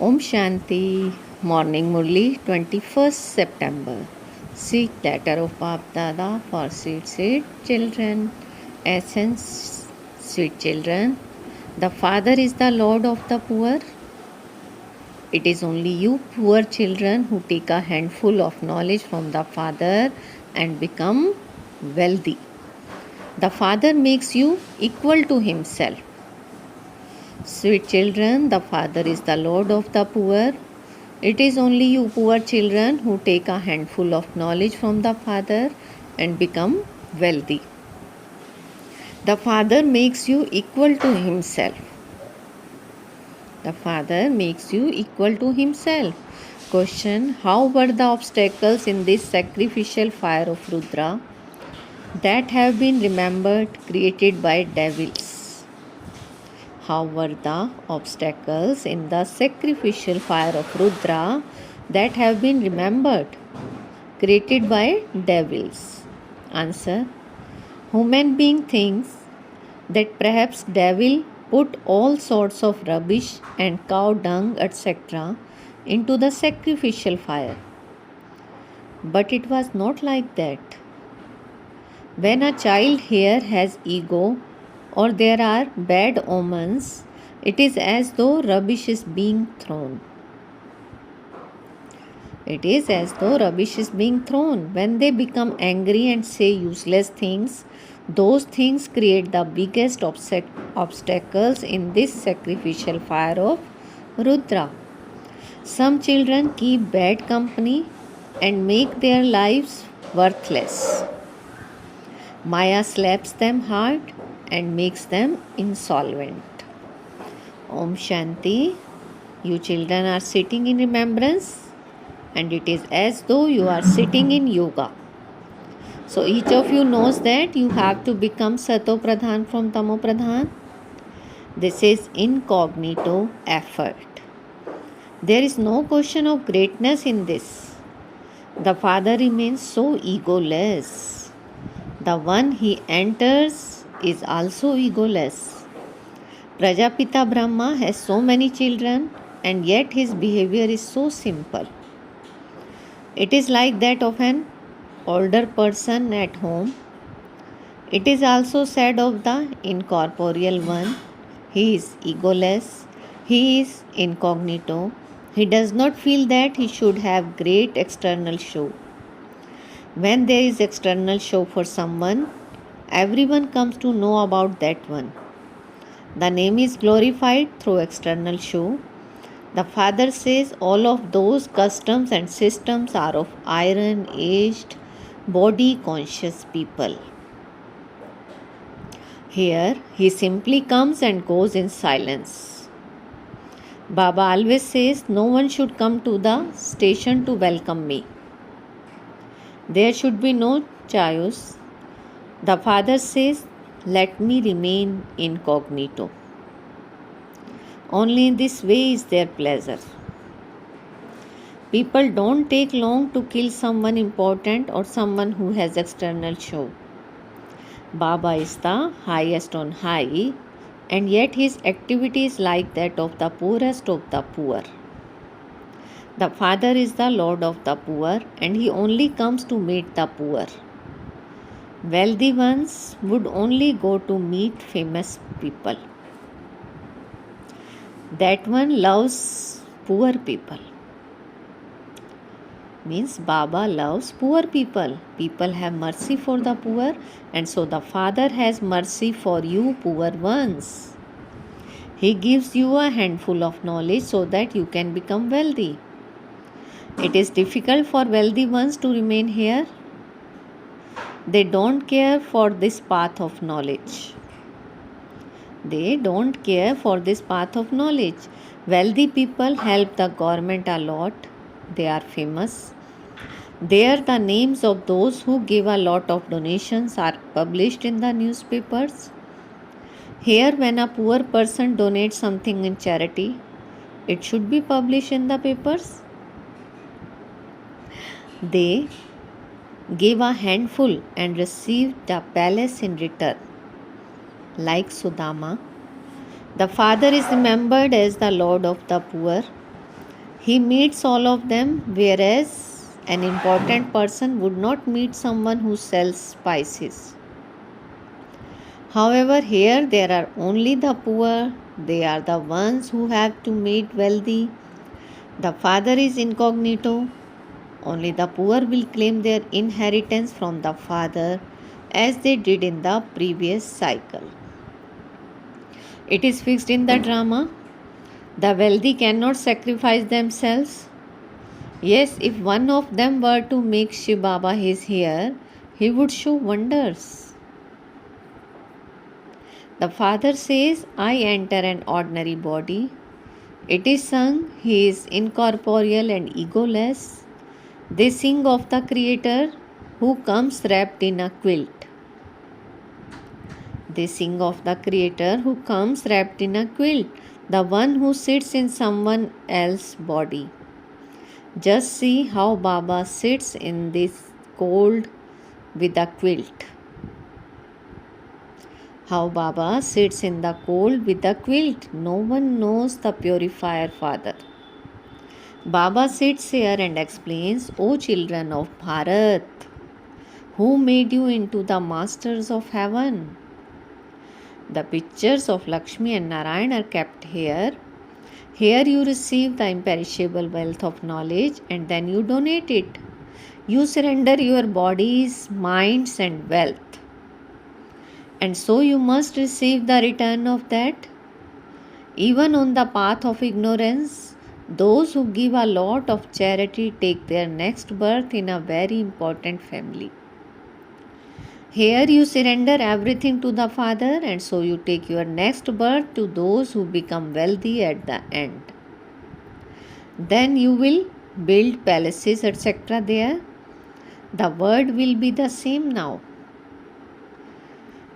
Om Shanti, Morning Murli, 21st September. Seek letter of Bap Dada for sweet children. Essence, sweet children. The Father is the Lord of the poor. It is only you, poor children, who take a handful of knowledge from the Father and become wealthy. The Father makes you equal to Himself. Sweet children, the Father is the Lord of the poor. It is only you, poor children, who take a handful of knowledge from the Father and become wealthy. The Father makes you equal to Himself. The Father makes you equal to Himself. Question: how were the obstacles in this sacrificial fire of Rudra that have been remembered created by devils? How were the obstacles in the sacrificial fire of Rudra that have been remembered created by devils? Answer: human being thinks that perhaps devil put all sorts of rubbish and cow dung etc. into the sacrificial fire. But it was not like that. When a child here has ego or there are bad omens, it is as though rubbish is being thrown. It is as though rubbish is being thrown. When they become angry and say useless things, those things create the biggest obstacles in this sacrificial fire of Rudra. Some children keep bad company and make their lives worthless. Maya slaps them hard and makes them insolvent. Om Shanti. You children are sitting in remembrance, and it is as though you are sitting in yoga. So each of you knows that you have to become Sato Pradhan from Tamo Pradhan. This is incognito effort. There is no question of greatness in this. The Father remains so egoless. The one he enters is also egoless. Prajapita Brahma has so many children, and yet his behavior is so simple. It is like that of an older person at home. It is also said of the incorporeal one. He is egoless. He is incognito. He does not feel that he should have great external show. When there is external show for someone, everyone comes to know about that one. The name is glorified through external show. The Father says all of those customs and systems are of iron, aged, body conscious people. Here, he simply comes and goes in silence. Baba always says no one should come to the station to welcome me. There should be no chaos. The Father says, let me remain incognito. Only in this way is there pleasure. People don't take long to kill someone important or someone who has external show. Baba is the highest on high, and yet his activity is like that of the poorest of the poor. The Father is the Lord of the poor, and he only comes to meet the poor. Wealthy ones would only go to meet famous people. That one loves poor people. Means Baba loves poor people. People have mercy for the poor, and so the Father has mercy for you poor ones. He gives you a handful of knowledge so that you can become wealthy. It is difficult for wealthy ones to remain here. They don't care for this path of knowledge. They don't care for this path of knowledge. Wealthy people help the government a lot. They are famous. There, the names of those who give a lot of donations are published in the newspapers. Here, when a poor person donates something in charity, it should be published in the papers. They gave a handful and received the palace in return. Like Sudama, the Father is remembered as the Lord of the poor. He meets all of them, whereas an important person would not meet someone who sells spices. However, here there are only the poor, they are the ones who have to meet wealthy. The father is incognito, only the poor will claim their inheritance from the father as they did in the previous cycle. It is fixed in the drama. The wealthy cannot sacrifice themselves. Yes, if one of them were to make Shiv Baba his heir, he would show wonders. The father says, I enter an ordinary body. It is sung, he is incorporeal and egoless. They sing of the Creator who comes wrapped in a quilt. They sing of the Creator who comes wrapped in a quilt, the one who sits in someone else's body. Just see how Baba sits in this cold with a quilt. How Baba sits in the cold with a quilt. No one knows the purifier Father. Baba sits here and explains, O children of Bharat, who made you into the masters of heaven? The pictures of Lakshmi and Narayan are kept here. Here you receive the imperishable wealth of knowledge and then you donate it. You surrender your bodies, minds, and wealth. And so you must receive the return of that. Even on the path of ignorance, those who give a lot of charity take their next birth in a very important family. Here you surrender everything to the Father, and so you take your next birth to those who become wealthy at the end. Then you will build palaces, etc. there. The word will be the same now.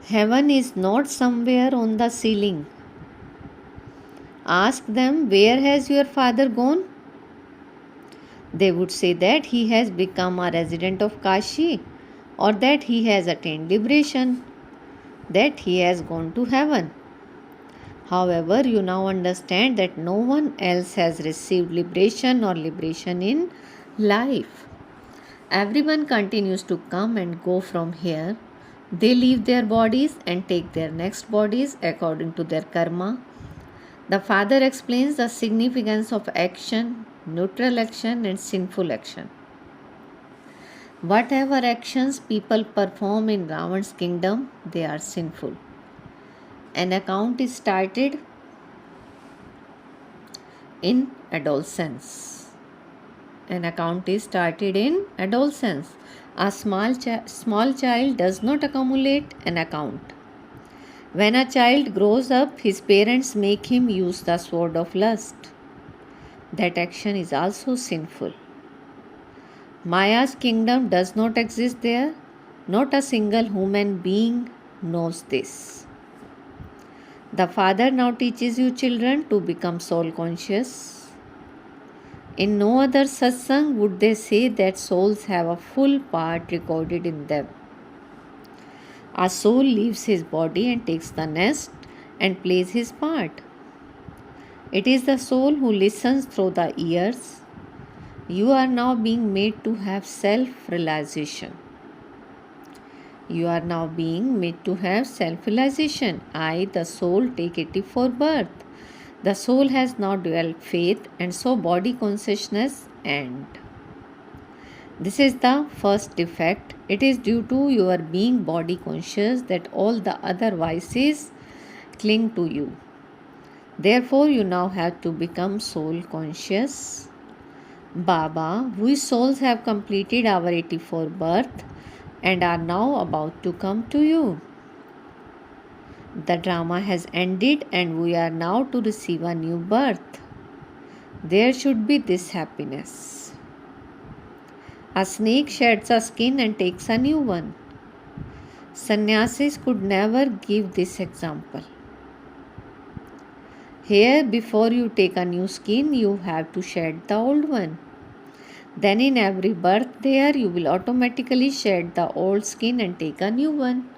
Heaven is not somewhere on the ceiling. Ask them, where has your father gone? They would say that he has become a resident of Kashi, or that he has attained liberation, that he has gone to heaven. However, you now understand that no one else has received liberation or liberation in life. Everyone continues to come and go from here. They leave their bodies and take their next bodies according to their karma. The Father explains the significance of action, neutral action, and sinful action. Whatever actions people perform in Ravan's kingdom, they are sinful. An account is started in adolescence. An account is started in adolescence. A small child does not accumulate an account. When a child grows up, his parents make him use the sword of lust. That action is also sinful. Maya's kingdom does not exist there. Not a single human being knows this. The Father now teaches you children to become soul conscious. In no other satsang would they say that souls have a full part recorded in them. A soul leaves his body and takes the nest and plays his part. It is the soul who listens through the ears. You are now being made to have self-realization. You are now being made to have self-realization. I, the soul, take it for birth. The soul has now developed faith, and so body consciousness end. This is the first defect. It is due to your being body conscious that all the other vices cling to you. Therefore, you now have to become soul conscious. Baba, whose souls have completed our 84 birth and are now about to come to you. The drama has ended and we are now to receive a new birth. There should be this happiness. A snake sheds a skin and takes a new one. Sannyasis could never give this example. Here, before you take a new skin, you have to shed the old one. Then in every birth there, you will automatically shed the old skin and take a new one.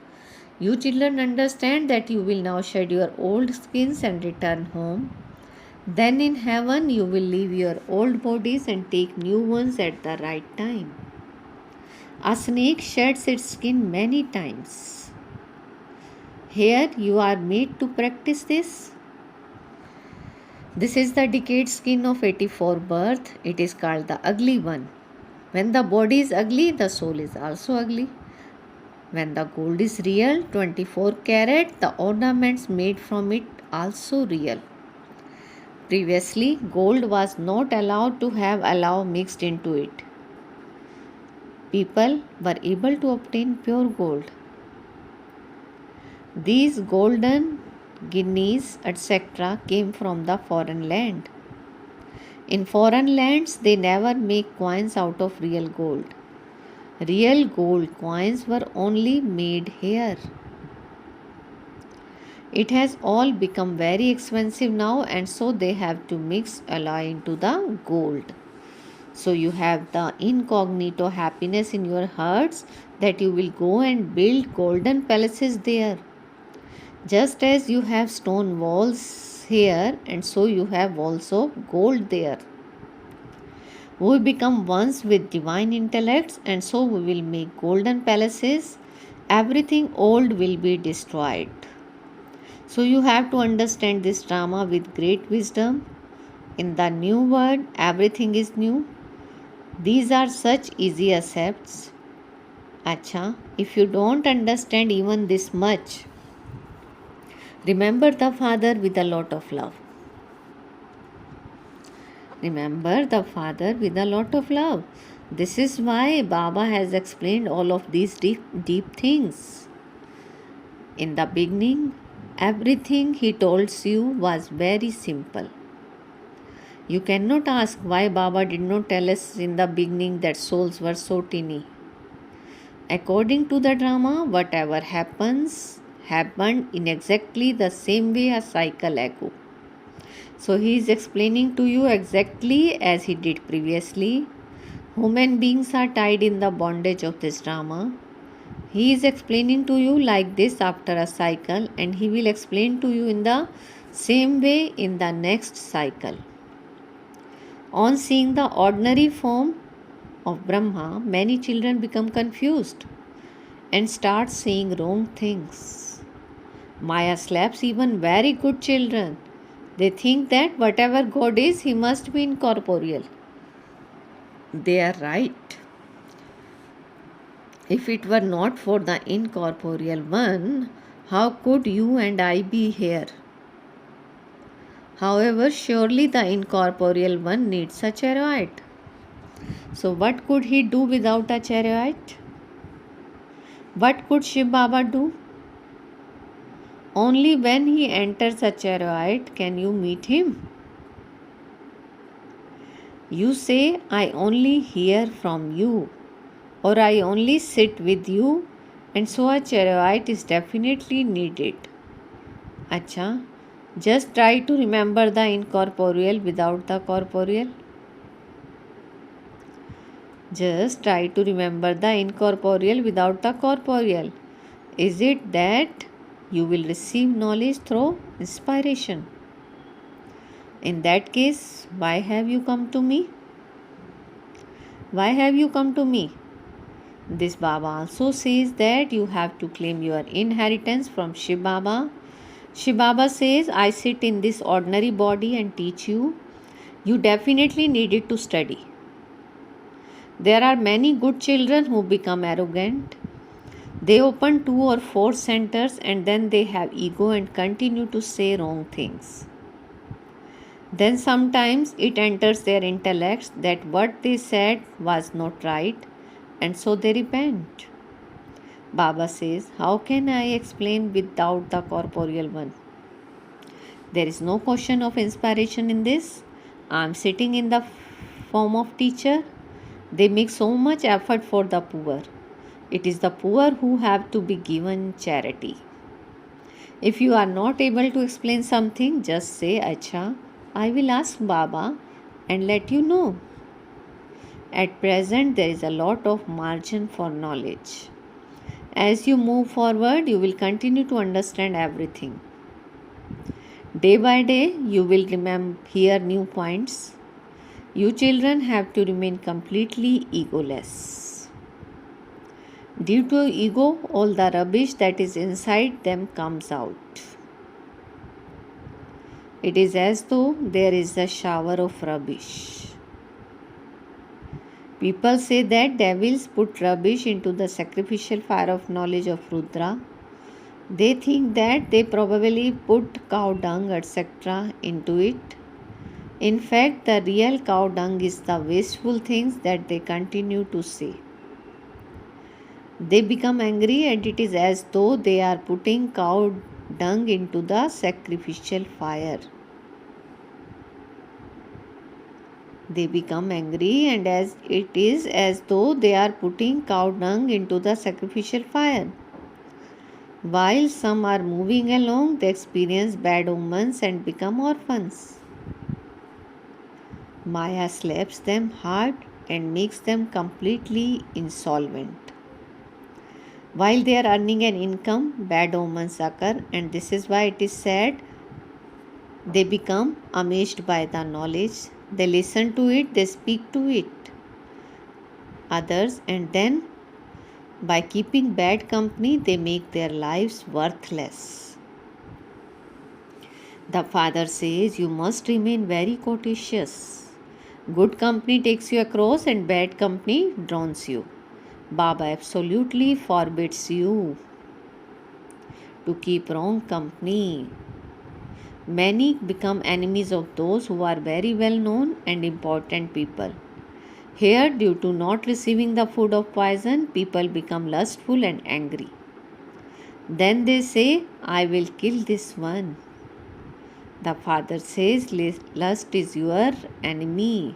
You children understand that you will now shed your old skins and return home. Then in heaven you will leave your old bodies and take new ones at the right time. A snake sheds its skin many times. Here you are made to practice this. This is the decayed skin of 84 birth. It is called the ugly one. When the body is ugly, the soul is also ugly. When the gold is real, 24 carat, the ornaments made from it also real. Previously, gold was not allowed to have alloy mixed into it. People were able to obtain pure gold. These golden guineas, etc., came from the foreign land. In foreign lands, they never make coins out of real gold. Real gold coins were only made here. It has all become very expensive now, and so they have to mix alloy into the gold. So you have the incognito happiness in your hearts that you will go and build golden palaces there. Just as you have stone walls here, and so you have also gold there. We become ones with divine intellects, and so we will make golden palaces. Everything old will be destroyed. So you have to understand this drama with great wisdom. In the new world, everything is new. These are such easy accepts. Acha, if you don't understand even this much, remember the Father with a lot of love. Remember the Father with a lot of love. This is why Baba has explained all of these deep things. In the beginning, everything he told you was very simple. You cannot ask why Baba did not tell us in the beginning that souls were so teeny. According to the drama, whatever happened in exactly the same way a cycle ago. So he is explaining to you exactly as he did previously. Human beings are tied in the bondage of this drama. He is explaining to you like this after a cycle, and he will explain to you in the same way in the next cycle. On seeing the ordinary form of Brahma, many children become confused and start saying wrong things. Maya slaps even very good children. They think that whatever God is, he must be incorporeal. They are right. If it were not for the incorporeal one, how could you and I be here? However, surely the incorporeal one needs a chariot. So what could he do without a chariot? What could Shiv Baba do? Only when he enters a chariot can you meet him. You say, I only hear from you, or I only sit with you, and so a chariot is definitely needed. Acha, just try to remember the incorporeal without the corporeal. Just try to remember the incorporeal without the corporeal. Is it that you will receive knowledge through inspiration? In that case, why have you come to me? Why have you come to me? This Baba also says that you have to claim your inheritance from Shiv Baba. Shiv Baba says, I sit in this ordinary body and teach you. You definitely needed to study. There are many good children who become arrogant. They open 2 or 4 centers and then they have ego and continue to say wrong things. Then sometimes it enters their intellects that what they said was not right, and so they repent. Baba says, how can I explain without the corporeal one? There is no question of inspiration in this. I am sitting in the form of teacher. They make so much effort for the poor. It is the poor who have to be given charity. If you are not able to explain something, just say, Acha, I will ask Baba and let you know. At present, there is a lot of margin for knowledge. As you move forward, you will continue to understand everything. Day by day, you will hear new points. You children have to remain completely egoless. Due to ego, all the rubbish that is inside them comes out. It is as though there is a shower of rubbish. People say that devils put rubbish into the sacrificial fire of knowledge of Rudra. They think that they probably put cow dung, etc. into it. In fact, the real cow dung is the wasteful things that they continue to say. They become angry and it is as though they are putting cow dung into the sacrificial fire. They become angry and as it is as though they are putting cow dung into the sacrificial fire. While some are moving along, they experience bad omens and become orphans. Maya slaps them hard and makes them completely insolvent. While they are earning an income, bad omens occur, and this is why it is said they become amazed by the knowledge. They listen to it, they speak to it, others, and then by keeping bad company, they make their lives worthless. The father says, you must remain very cautious. Good company takes you across and bad company drowns you. Baba absolutely forbids you to keep wrong company. Many become enemies of those who are very well known and important people. Here, due to not receiving the food of poison, people become lustful and angry. Then they say, I will kill this one. The father says, lust is your enemy.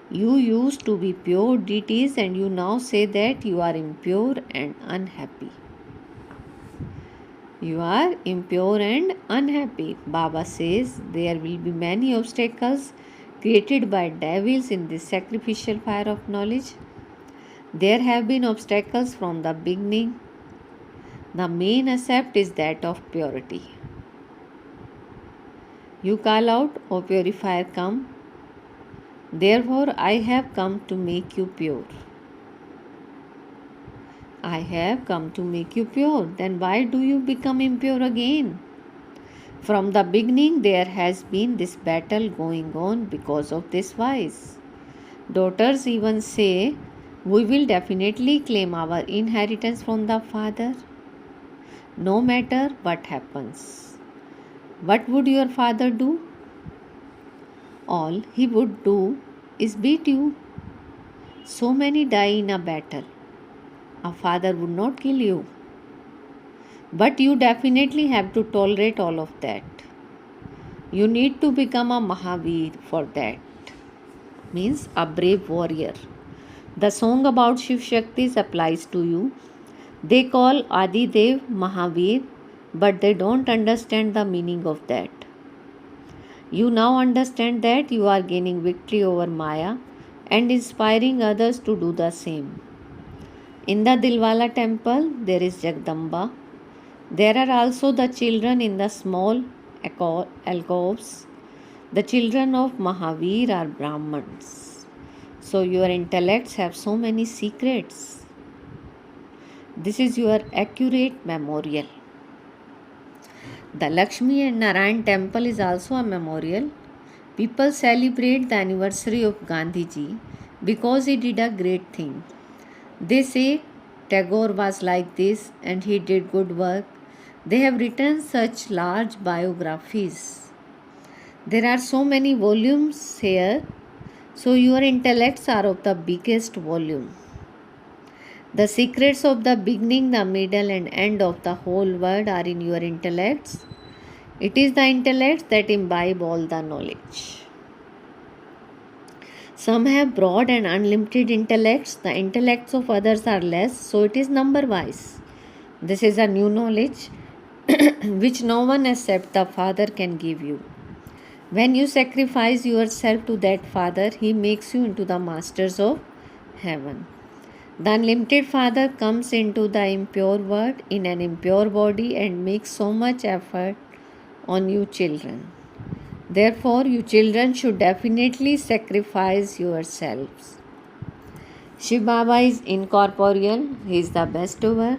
You used to be pure deities and you now say that you are impure and unhappy. You are impure and unhappy. Baba says there will be many obstacles created by devils in this sacrificial fire of knowledge. There have been obstacles from the beginning. The main aspect is that of purity. You call out, O purifier, come. Therefore, I have come to make you pure. I have come to make you pure. Then why do you become impure again? From the beginning, there has been this battle going on because of this vice. Daughters even say, we will definitely claim our inheritance from the father, no matter what happens. What would your father do? All he would do is beat you. So many die in a battle. A father would not kill you. But you definitely have to tolerate all of that. You need to become a Mahavir for that. Means a brave warrior. The song about Shiv Shaktis applies to you. They call Adi Dev Mahavir, but they don't understand the meaning of that. You now understand that you are gaining victory over Maya and inspiring others to do the same. In the Dilwala temple, there is Jagdamba. There are also the children in the small alcoves. The children of Mahavir are Brahmins. So your intellects have so many secrets. This is your accurate memorial. The Lakshmi and Narayan temple is also a memorial. People celebrate the anniversary of Gandhiji because he did a great thing. They say Tagore was like this and he did good work. They have written such large biographies. There are so many volumes here, so your intellects are of the biggest volume. The secrets of the beginning, the middle and end of the whole world are in your intellects. It is the intellects that imbibe all the knowledge. Some have broad and unlimited intellects. The intellects of others are less, so it is number wise. This is a new knowledge which no one except the Father can give you. When you sacrifice yourself to that Father, He makes you into the masters of heaven. The unlimited Father comes into the impure world in an impure body and makes so much effort on you children. Therefore, you children should definitely sacrifice yourselves. Shiv Baba is incorporeal. He is the best over.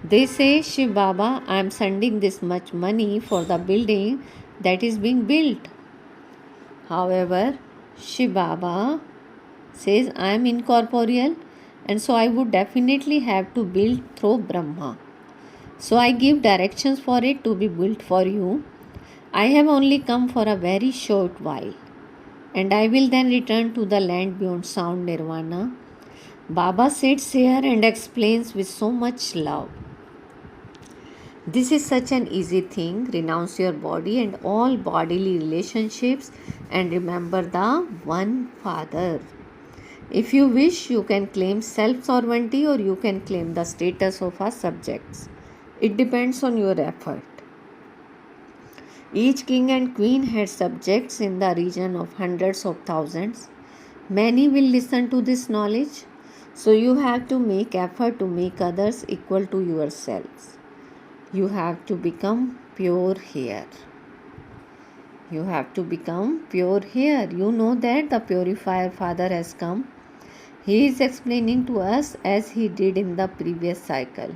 They say, Shiv Baba, I am sending this much money for the building that is being built. However, Shiv Baba says, I am incorporeal and so I would definitely have to build through Brahma. So I give directions for it to be built for you. I have only come for a very short while, and I will then return to the land beyond sound nirvana. Baba sits here and explains with so much love. This is such an easy thing. Renounce your body and all bodily relationships and remember the one Father. If you wish, you can claim self-sovereignty or you can claim the status of our subjects. It depends on your effort. Each king and queen had subjects in the region of hundreds of thousands. Many will listen to this knowledge, so you have to make effort to make others equal to yourselves. You have to become pure here. You have to become pure here. You know that the purifier Father has come. He is explaining to us as he did in the previous cycle.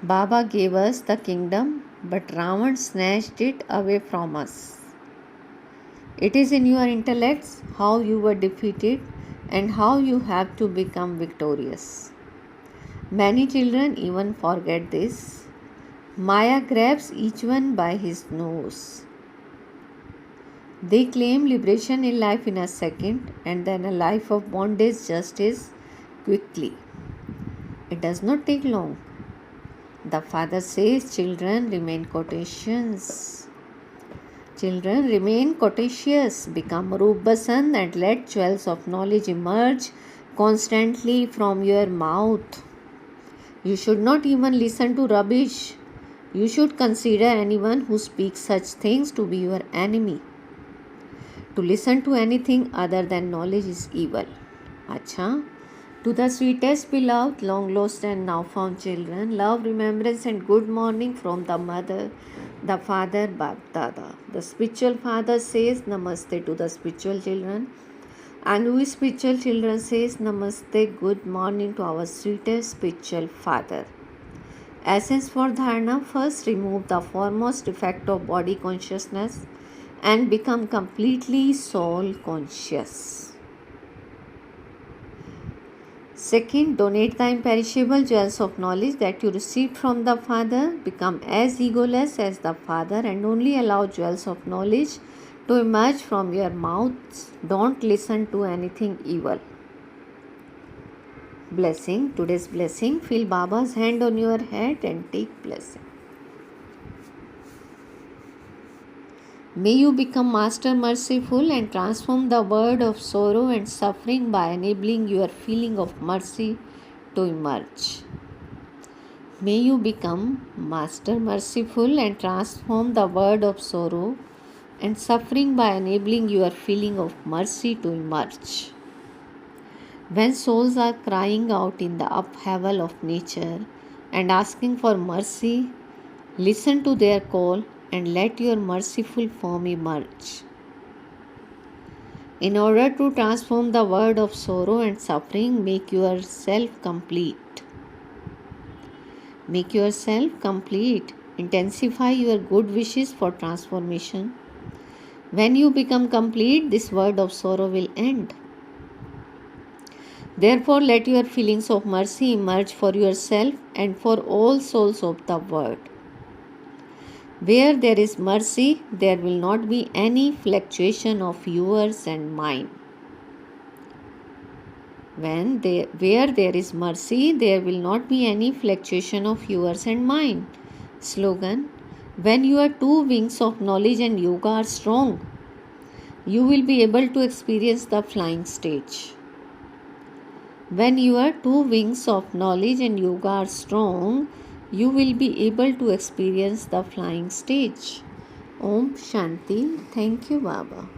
Baba gave us the kingdom, but Ravan snatched it away from us. It is in your intellects how you were defeated and how you have to become victorious. Many children even forget this. Maya grabs each one by his nose. They claim liberation in life in a second and then a life of bondage just as quickly. It does not take long. The Father says, children remain quotations. Children remain quotacious, become Rupasan and let jewels of knowledge emerge constantly from your mouth. You should not even listen to rubbish. You should consider anyone who speaks such things to be your enemy. To listen to anything other than knowledge is evil. Acha. To the sweetest beloved, long lost and now found children, love, remembrance and good morning from the mother, the father, Bab Dada. The spiritual father says Namaste to the spiritual children, and we spiritual children says Namaste, good morning to our sweetest spiritual father. Essence for dharana: first remove the foremost effect of body consciousness and become completely soul conscious. Second, donate the imperishable jewels of knowledge that you received from the Father. Become as egoless as the Father and only allow jewels of knowledge to emerge from your mouths. Don't listen to anything evil. Blessing. Today's blessing. Feel Baba's hand on your head and take blessing. May you become Master Merciful and transform the world of sorrow and suffering by enabling your feeling of mercy to emerge. May you become Master Merciful and transform the world of sorrow and suffering by enabling your feeling of mercy to emerge. When souls are crying out in the upheaval of nature and asking for mercy, listen to their call and let your merciful form emerge. In order to transform the world of sorrow and suffering, make yourself complete. Make yourself complete. Intensify your good wishes for transformation. When you become complete, this world of sorrow will end. Therefore, let your feelings of mercy emerge for yourself and for all souls of the world. Where there is mercy, there will not be any fluctuation of yours and mine. Where there is mercy, there will not be any fluctuation of yours and mine. Slogan: when your two wings of knowledge and yoga are strong, you will be able to experience the flying stage. When your two wings of knowledge and yoga are strong, you will be able to experience the flying stage. Om Shanti. Thank you, Baba.